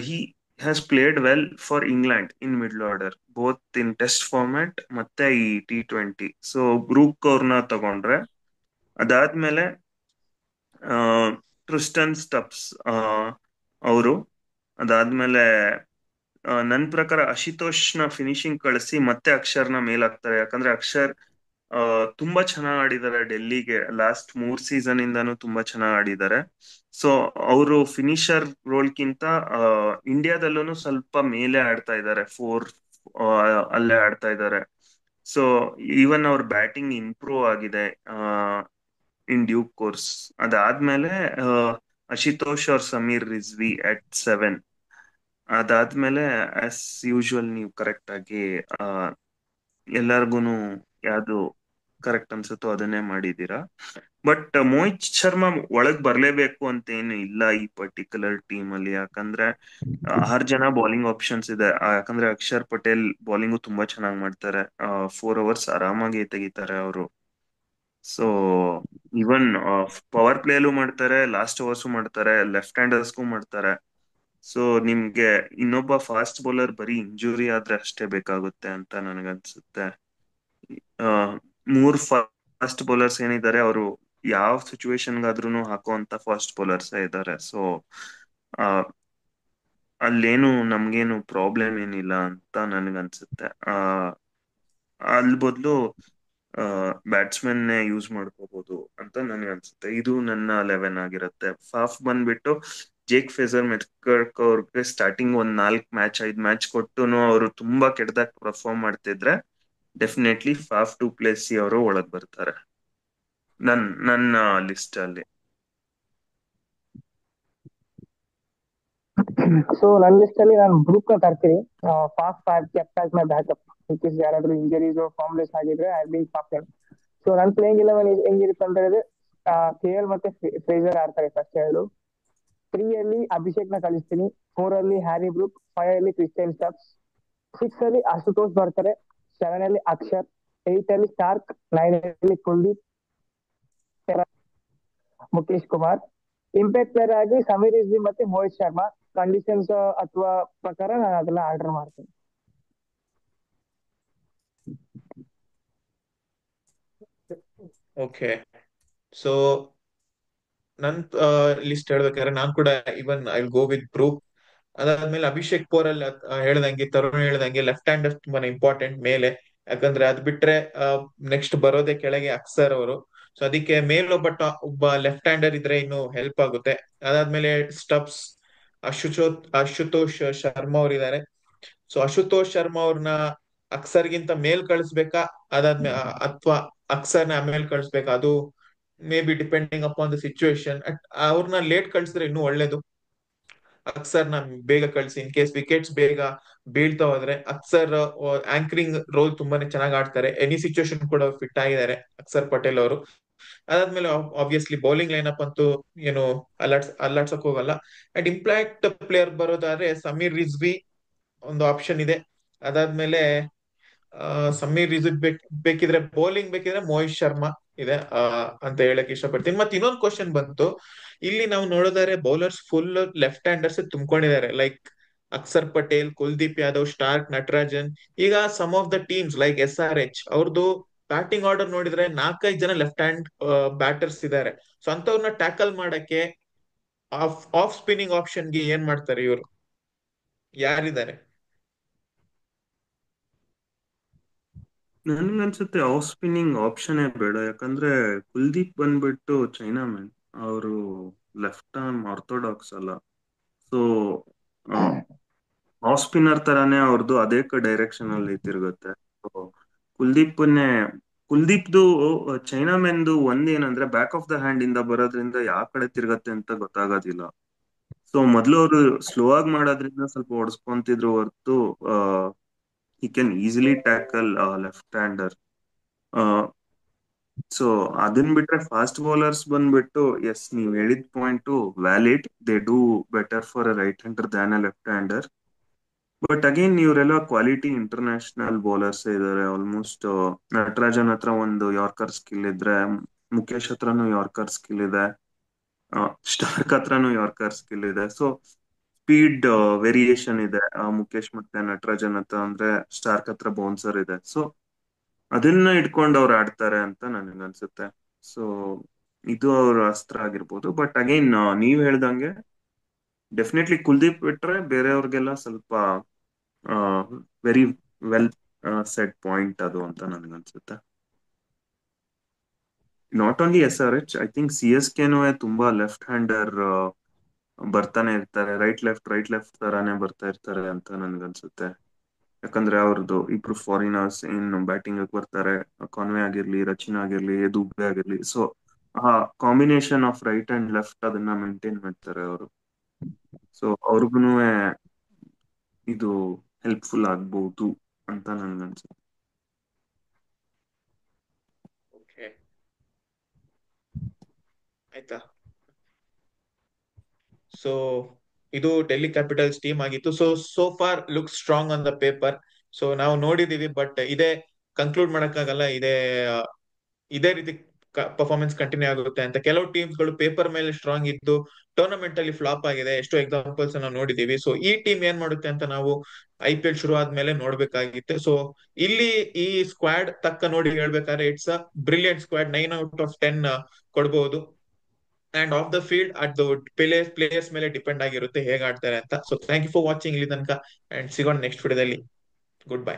he has played well for England in middle order, both in test format ಮತ್ತೆ ಈ T20. ಸೊ ಬ್ರೂಕ್ ಅವ್ರನ್ನ ತಗೊಂಡ್ರೆ ಅದಾದ್ಮೇಲೆ ಕ್ರಿಸ್ಟನ್ ಸ್ಟಬ್ಸ್ ಅವರು, ಅದಾದ್ಮೇಲೆ ನನ್ನ ಪ್ರಕಾರ ಅಶುತೋಷ್ನ ಫಿನಿಶಿಂಗ್ ಕಳಿಸಿ ಮತ್ತೆ ಅಕ್ಷರ್ನ ಮೇಲಾಕ್ತಾರೆ. ಯಾಕಂದ್ರೆ ಅಕ್ಷರ್ ತುಂಬಾ ಚೆನ್ನಾಗ್ ಆಡಿದ್ದಾರೆ ಡೆಲ್ಲಿಗೆ, ಲಾಸ್ಟ್ 3 ಸೀಸನ್ ಇಂದಾನು ತುಂಬಾ ಚೆನ್ನಾಗ್ ಆಡಿದ್ದಾರೆ. ಸೊ ಅವರು ಫಿನಿಶರ್ ರೋಲ್ಗಿಂತ ಇಂಡಿಯಾದಲ್ಲೂ ಸ್ವಲ್ಪ ಮೇಲೆ ಆಡ್ತಾ ಇದ್ದಾರೆ, 4 ಅಲ್ಲೇ ಆಡ್ತಾ ಇದ್ದಾರೆ. ಸೊ ಈವನ್ ಅವ್ರ ಬ್ಯಾಟಿಂಗ್ ಇಂಪ್ರೂವ್ ಆಗಿದೆ ಇನ್ ಡ್ಯೂ ಕೋರ್ಸ್. ಅದಾದ್ಮೇಲೆ ಅಶುತೋಷ್ ಅವ್ರ ಸಮೀರ್ ರಿಜ್ವಿ at 7. ಅದಾದ್ಮೇಲೆ ಆಸ್ ಯೂಶುವಲ್ ನೀವು ಕರೆಕ್ಟ್ ಆಗಿ ಎಲ್ಲಾರ್ಗುನು ಯಾವ್ದು ಕರೆಕ್ಟ್ ಅನ್ಸುತ್ತೋ ಅದನ್ನೇ ಮಾಡಿದೀರಾ. ಬಟ್ ಮೋಹಿತ್ ಶರ್ಮಾ ಒಳಗ್ ಬರ್ಲೇಬೇಕು ಅಂತ ಏನು ಇಲ್ಲ ಈ ಪರ್ಟಿಕ್ಯುಲರ್ ಟೀಮ್ ಅಲ್ಲಿ, ಯಾಕಂದ್ರೆ 6 ಜನ ಬೌಲಿಂಗ್ ಆಪ್ಷನ್ಸ್ ಇದೆ. ಯಾಕಂದ್ರೆ ಅಕ್ಷರ್ ಪಟೇಲ್ ಬೌಲಿಂಗು ತುಂಬಾ ಚೆನ್ನಾಗಿ ಮಾಡ್ತಾರೆ, 4 overs ಆರಾಮಾಗಿ ತೆಗಿತಾರೆ ಅವರು. ಸೊ ಇವನ್ ಪವರ್ ಪ್ಲೇಲೂ ಮಾಡ್ತಾರೆ, ಲಾಸ್ಟ್ ಓವರ್ಸು ಮಾಡ್ತಾರೆ, ಲೆಫ್ಟ್ ಹ್ಯಾಂಡರ್ಸ್ಗೂ ಮಾಡ್ತಾರೆ. ಸೊ ನಿಮ್ಗೆ ಇನ್ನೊಬ್ಬ ಫಾಸ್ಟ್ ಬೌಲರ್ ಬರೀ ಇಂಜುರಿ ಆದ್ರೆ ಅಷ್ಟೇ ಬೇಕಾಗುತ್ತೆ ಅಂತ ನನಗನ್ಸುತ್ತೆ. ಆ, 3 ಫಾಸ್ಟ್ ಬೌಲರ್ಸ್ ಏನಿದ್ದಾರೆ ಅವರು ಯಾವ ಸಿಚುವೇಶನ್ಗಾದ್ರೂ ಹಾಕುವಂತ ಫಾಸ್ಟ್ ಬೌಲರ್ಸ್ ಇದ್ದಾರೆ. ಸೊ ಅಲ್ಲೇನು ನಮ್ಗೇನು ಪ್ರಾಬ್ಲಮ್ ಏನಿಲ್ಲ ಅಂತ ನನಗನ್ಸುತ್ತೆ. ಅಲ್ಲಿ ಬದಲು ಬ್ಯಾಟ್ಸ್ಮನ್ ಯೂಸ್ ಮಾಡ್ಕೋಬಹುದು ಅಂತ ನನಗೆ ಅನ್ಸುತ್ತೆ. ಇದು ನನ್ನ 11 ಆಗಿರುತ್ತೆ. ಫಾಫ್ ಬಂದ್ಬಿಟ್ಟು ಜೇಕ್ ಫೆಸರ್ ಮೆಕ್ಕರ್ಕ್ ಅವ್ರಿಗೆ ಸ್ಟಾರ್ಟಿಂಗ್ ಒಂದ್ 4 ಮ್ಯಾಚ್ 5 ಮ್ಯಾಚ್ ಕೊಟ್ಟುನು ಅವರು ತುಂಬಾ ಕೆಟ್ಟದಾಗ ಪರ್ಫಾರ್ಮ್ ಮಾಡ್ತಿದ್ರೆ ಡೆಫಿನೆಟ್ಲಿ ಫಾಫ್ ಡುಪ್ಲೆಸಿ ಅವರು ಒಳಗ್ ಬರ್ತಾರೆ ನನ್ನ ಲಿಸ್ಟ್ ಅಲ್ಲಿ. ಸೊ ನನ್ನ ಲಿಸ್ಟ್ ಅಲ್ಲಿ ನಾನು ಬ್ರೂಕ್ ನ ತರ್ತೀನಿ. ಫಾಸ್ಟ್ ಕೆಪ್ಟ್ ಆಸ್ ಮೈ ಬ್ಯಾಕಪ್. ಇನ್ ಯಾರಾದ್ರೂ ಇಂಜರೀಸ್ ಫಾರ್ಮ್ಲೆಸ್ ಆಗಿದ್ರೆ ಐ ಬಿನ್ ಫಾಸ್ಟ್. ಸೊ ನನ್ನ ಪ್ಲೇಯಿಂಗ್ 11 ಹೆಂಗಿರುತ್ತೆ ಅಂತ ಹೇಳಿದ್ರೆ KL ಮತ್ತೆ ಫ್ರೇಜರ್ ಆಡ್ತಾರೆ ಫಸ್ಟ್ 2. 3 ಅಲ್ಲಿ ಅಭಿಷೇಕ್ ನ ಕಳಿಸ್ತೀನಿ. 4 ಅಲ್ಲಿ ಹ್ಯಾರಿ ಬ್ರೂಕ್, 5 ಅಲ್ಲಿ ಕ್ರಿಸ್ಟಿಯನ್ ಸ್ಟಬ್ಸ್, 6 ಅಲ್ಲಿ ಆಶುತೋಷ್ ಬರ್ತಾರೆ, 7 ಅಲ್ಲಿ ಅಕ್ಷರ್, 8 ಅಲ್ಲಿ ಸ್ಟಾರ್ಕ್, 9 ಅಲ್ಲಿ ಕುಲ್ದೀಪ್, ಮುಖೇಶ್ ಕುಮಾರ್. ಇಂಪ್ಯಾಕ್ಟ್ ಪ್ಲೇಯರ್ ಆಗಿ ಸಮೀರ್ ರಿಜ್ವಿ ಮತ್ತೆ ಮೋಹಿತ್ ಶರ್ಮಾ. ಕಂಡೀಷನ್ಸ್ ಅಥವಾ ಪ್ರಕಾರ ನಾನು ಅದನ್ನ ಆರ್ಡರ್ ಮಾಡ್ತೀನಿ. ಓಕೆ, ಸೊ ನನ್ ಲಿಸ್ಟ್ ಹೇಳ್ಬೇಕಾದ್ರೆ ನಾನ್ ಕೂಡ even I go with Brooke. ಅದಾದ್ಮೇಲೆ ಅಭಿಷೇಕ್ ಪೋರಲ್ ಹೇಳ್ದಂಗೆ, ತರುಣ್ ಹೇಳ್ದಂಗೆ ಲೆಫ್ಟ್ ಹ್ಯಾಂಡರ್ ತುಂಬಾನೇ ಇಂಪಾರ್ಟೆಂಟ್ ಮೇಲೆ. ಯಾಕಂದ್ರೆ ಅದ್ ಬಿಟ್ರೆ ನೆಕ್ಸ್ಟ್ ಬರೋದೇ ಕೆಳಗೆ ಅಕ್ಸರ್ ಅವರು. ಸೊ ಅದಕ್ಕೆ ಒಬ್ಬ ಲೆಫ್ಟ್ ಹ್ಯಾಂಡರ್ ಇದ್ರೆ ಇನ್ನು ಹೆಲ್ಪ್ ಆಗುತ್ತೆ. ಅದಾದ್ಮೇಲೆ ಸ್ಟಬ್ಸ್, ಅಶುತೋಷ್ ಶರ್ಮಾ ಅವ್ರು ಇದಾರೆ. ಸೊ ಅಶುತೋಷ್ ಶರ್ಮಾ ಅವ್ರನ್ನ ಅಕ್ಸರ್ಗಿಂತ ಮೇಲ್ ಕಳಿಸ್ಬೇಕಾ, ಅದಾದ್ಮೇಲೆ ಅಥವಾ ಅಕ್ಸರ್ನ ಮೇಲ್ ಕಳಿಸ್ಬೇಕಾ, ಅದು may be depending upon the situation. ಅವ್ರನ್ನ ಲೇಟ್ ಕಳ್ಸಿದ್ರೆ ಇನ್ನೂ ಒಳ್ಳೇದು. ಅಕ್ಸರ್ನ ಬೇಗ ಕಳಿಸಿ, ಇನ್ ಕೇಸ್ ವಿಕೆಟ್ಸ್ ಬೇಗ ಬೀಳ್ತಾ ಹೋದ್ರೆ. ಅಕ್ಸರ್ ಆಂಕರಿಂಗ್ ರೋಲ್ ತುಂಬಾನೇ ಚೆನ್ನಾಗಿ ಆಡ್ತಾರೆ, ಎನಿ ಸಿಚುವೇಶನ್ ಕೂಡ ಫಿಟ್ ಆಗಿದ್ದಾರೆ ಅಕ್ಸರ್ ಪಟೇಲ್ ಅವರು. ಅದಾದ್ಮೇಲೆ ಆಬ್ವಿಯಸ್ಲಿ ಬೌಲಿಂಗ್ ಲೈನಪ್ ಅಂತೂ ಏನು ಅಲ್ಲಾಡ್ಸಕ್ ಹೋಗಲ್ಲ. ಅಂಡ್ ಇಂಪ್ಯಾಕ್ಟ್ ಪ್ಲೇಯರ್ ಬರೋದಾದ್ರೆ ಸಮೀರ್ ರಿಜ್ವಿ ಒಂದು ಆಪ್ಷನ್ ಇದೆ. ಅದಾದ್ಮೇಲೆ ಸಮೀರ್ ರಿಜ್ವಿ ಬೇಕಿದ್ರೆ ಬೌಲಿಂಗ್ ಬೇಕಿದ್ರೆ ಮೋಹಿತ್ ಶರ್ಮಾ ಇದೆ ಅಂತ ಹೇಳಕ್ ಇಷ್ಟಪಡ್ತೀನಿ. ಮತ್ತೆ ಇನ್ನೊಂದು ಕ್ವಶನ್ ಬಂತು, ಇಲ್ಲಿ ನಾವು ನೋಡೋದಾದ್ರೆ ಬೌಲರ್ಸ್ ಫುಲ್ ಲೆಫ್ಟ್ ಹ್ಯಾಂಡರ್ಸ್ ತುಂಬಿಕೊಂಡಿದ್ದಾರೆ. Like Axar Patel, Kuldeep Yadav, Starc, Natarajan. ಈಗ some of the teams like SRH ಅವ್ರದ್ದು ಬ್ಯಾಟಿಂಗ್ ಆರ್ಡರ್ ನೋಡಿದ್ರೆ 4-5 ಜನ ಲೆಫ್ಟ್ ಹ್ಯಾಂಡ್ ಬ್ಯಾಟರ್ಸ್ ಇದ್ದಾರೆ. ಸೊ ಅಂತವ್ರನ್ನ ಟ್ಯಾಕಲ್ ಮಾಡಕ್ಕೆ ಆಫ್ ಸ್ಪಿನ್ನಿಂಗ್ ಆಪ್ಷನ್ಗೆ ಏನ್ ಮಾಡ್ತಾರೆ ಇವರು, ಯಾರಿದ್ದಾರೆ? ನನ್ಗನ್ಸುತ್ತೆ ಆಫ್ ಸ್ಪಿನ್ನಿಂಗ್ ಆಪ್ಷನ್ ಬೇಡ. ಯಾಕಂದ್ರೆ ಕುಲ್ದೀಪ್ ಬಂದ್ಬಿಟ್ಟು ಚೈನಾ ಮ್ಯಾನ್, ಅವರು ಲೆಫ್ಟ್ ಆರ್ಮ್ ಆರ್ಥೋಡಾಕ್ಸ್ ಅಲ್ಲ. ಸೊ ಆಫ್ ಸ್ಪಿನ್ನರ್ ತರಾನೇ ಅವ್ರದ್ದು ಅದೇ ಡೈರೆಕ್ಷನ್ ಅಲ್ಲಿ ತಿರುಗುತ್ತೆ. So, ಕುಲ್ದೀಪ್ನೇ ಕುಲ್ದೀಪ್ದು ಚೈನಾ ಮೆನ್ದು ಒಂದೇನಂದ್ರೆ ಬ್ಯಾಕ್ ಆಫ್ ದ ಹ್ಯಾಂಡ್ ಇಂದ ಬರೋದ್ರಿಂದ ಯಾವ ಕಡೆ ತಿರುಗತ್ತೆ ಅಂತ ಗೊತ್ತಾಗೋದಿಲ್ಲ. ಸೊ ಮೊದ್ಲು ಅವರು ಸ್ಲೋ ಆಗಿ ಮಾಡೋದ್ರಿಂದ ಸ್ವಲ್ಪ ಹೊಡ್ಸ್ಕೊಂತಿದ್ರು ಹೊರತು he can easily tackle left hander. So ಅದನ್ ಬಿಟ್ರೆ ಫಾಸ್ಟ್ ಬೌಲರ್ಸ್ ಬಂದ್ಬಿಟ್ಟು ಎಸ್, ನೀವ್ ಹೇಳಿದ point valid. They do better for a right hander than a left hander. But again ಇವರೆಲ್ಲ ಕ್ವಾಲಿಟಿ ಇಂಟರ್ನ್ಯಾಷನಲ್ ಬೌಲರ್ಸ್ ಇದಾರೆ. ಆಲ್ಮೋಸ್ಟ್ ನಟರಾಜನ್ ಹತ್ರ ಒಂದು ಯಾರ್ಕರ್ ಸ್ಕಿಲ್ ಇದ್ರೆ, ಮುಖೇಶ್ ಹತ್ರನೂ ಯಾರ್ಕರ್ ಸ್ಕಿಲ್ ಇದೆ, ಸ್ಟಾರ್ಕ್ ಹತ್ರನೂ ಯಾರ್ಕರ್ ಸ್ಕಿಲ್ ಇದೆ. ಸೊ ಸ್ಪೀಡ್ ವೇರಿಯೇಷನ್ ಇದೆ ಮುಖೇಶ್ ಮತ್ತೆ ನಟರಾಜನ್ ಹತ್ರ, ಅಂದ್ರೆ ಸ್ಟಾರ್ಕ್ ಹತ್ರ ಬೌನ್ಸರ್ ಇದೆ. ಸೊ ಅದನ್ನ ಇಟ್ಕೊಂಡು ಅವ್ರು ಆಡ್ತಾರೆ ಅಂತ ನನಗನ್ಸುತ್ತೆ. ಸೊ ಇದು ಅವ್ರ ಅಸ್ತ್ರ ಆಗಿರ್ಬೋದು. ಬಟ್ ಅಗೈನ್ ನೀವ್ ಹೇಳ್ದಂಗೆ ಡೆಫಿನೆಟ್ಲಿ ಕುಲ್ದೀಪ್ ಬಿಟ್ರೆ ಬೇರೆಯವ್ರಿಗೆಲ್ಲ ಸ್ವಲ್ಪ ವೆರಿ ವೆಲ್ ಸೆಟ್ ಪಾಯಿಂಟ್ ಅದು ಅಂತ ನನಗನ್ಸುತ್ತೆ. Not only SRH, I think CSKನೂ ತುಂಬಾ ಲೆಫ್ಟ್ ಹ್ಯಾಂಡರ್ ಬರ್ತಾನೆ ಇರ್ತಾರೆ. ರೈಟ್ ಲೆಫ್ಟ್ ತರಾನೇ ಬರ್ತಾ ಇರ್ತಾರೆ ಅಂತ ನನ್ಗನ್ಸುತ್ತೆ. ಯಾಕಂದ್ರೆ ಅವ್ರದ್ದು ಇಬ್ರು ಫಾರಿನರ್ಸ್ ಏನು ಬ್ಯಾಟಿಂಗ್ ಬರ್ತಾರೆ, ಕಾನ್ವೆ ಆಗಿರ್ಲಿ, ರಚಿನ್ ಆಗಿರ್ಲಿ, ದುಬೆ ಆಗಿರ್ಲಿ. ಸೊ ಆ combination of right and left ಅದನ್ನ ಮೇಂಟೈನ್ ಮಾಡ್ತಾರೆ ಅವರು. ಸೊ ಅವ್ರಿಗೂ ಇದು ಹೆಲ್ಪ್ಫುಲ್ ಆಗ್ಬಹುದು ಅಂತ ನನ್ಗನ್ಸುತ್ತೆ. ಓಕೆ, ಆಯ್ತಾ. ಸೊ ಇದು ಡೆಲ್ಲಿ ಕ್ಯಾಪಿಟಲ್ಸ್ ಟೀಮ್ ಆಗಿತ್ತು. So for look strong on the paper. So ನಾವು ನೋಡಿದೀವಿ, ಬಟ್ ಇದೇ ಕನ್ಕ್ಲೂಡ್ ಮಾಡಕ್ಕಾಗಲ್ಲ ಇದೇ ರೀತಿ ಪರ್ಫಾರ್ಮೆನ್ಸ್ ಕಂಟಿನ್ಯೂ ಆಗುತ್ತೆ ಅಂತ. ಕೆಲವು ಟೀಮ್ಸ್ ಗಳು ಪೇಪರ್ ಮೇಲೆ ಸ್ಟ್ರಾಂಗ್ ಇದ್ದು ಟೂರ್ನಮೆಂಟ್ ಅಲ್ಲಿ ಫ್ಲಾಪ್ ಆಗಿದೆ, ಎಷ್ಟೋ ಎಕ್ಸಾಂಪಲ್ಸ್ ನಾವು ನೋಡಿದೀವಿ. ಸೊ ಈ ಟೀಮ್ ಏನ್ ಮಾಡುತ್ತೆ ಅಂತ ನಾವು IPL ಶುರು ಆದ್ಮೇಲೆ ನೋಡ್ಬೇಕಾಗಿತ್ತು. ಸೊ ಇಲ್ಲಿ ಈ ಸ್ಕ್ವಾಡ್ ತಕ್ಕ ನೋಡಿ ಹೇಳ್ಬೇಕಾದ್ರೆ ಇಟ್ಸ್ ಅ ಬ್ರಿಲಿಯಂಟ್ ಸ್ಕ್ವಾಡ್. 9/10 ಕೊಡ್ಬಹುದು. And of the field at the players ಮೇಲೆ ಡಿಪೆಂಡ್ ಆಗಿರುತ್ತೆ ಹೇಗೆ ಆಡ್ತಾರೆ ಅಂತ. So thank you for watching ಇಲ್ಲಿ ತನಕ, ಅಂಡ್ ಸಿಗೋಣ ನೆಕ್ಸ್ಟ್ ವಿಡಿಯೋದಲ್ಲಿ. Good bye.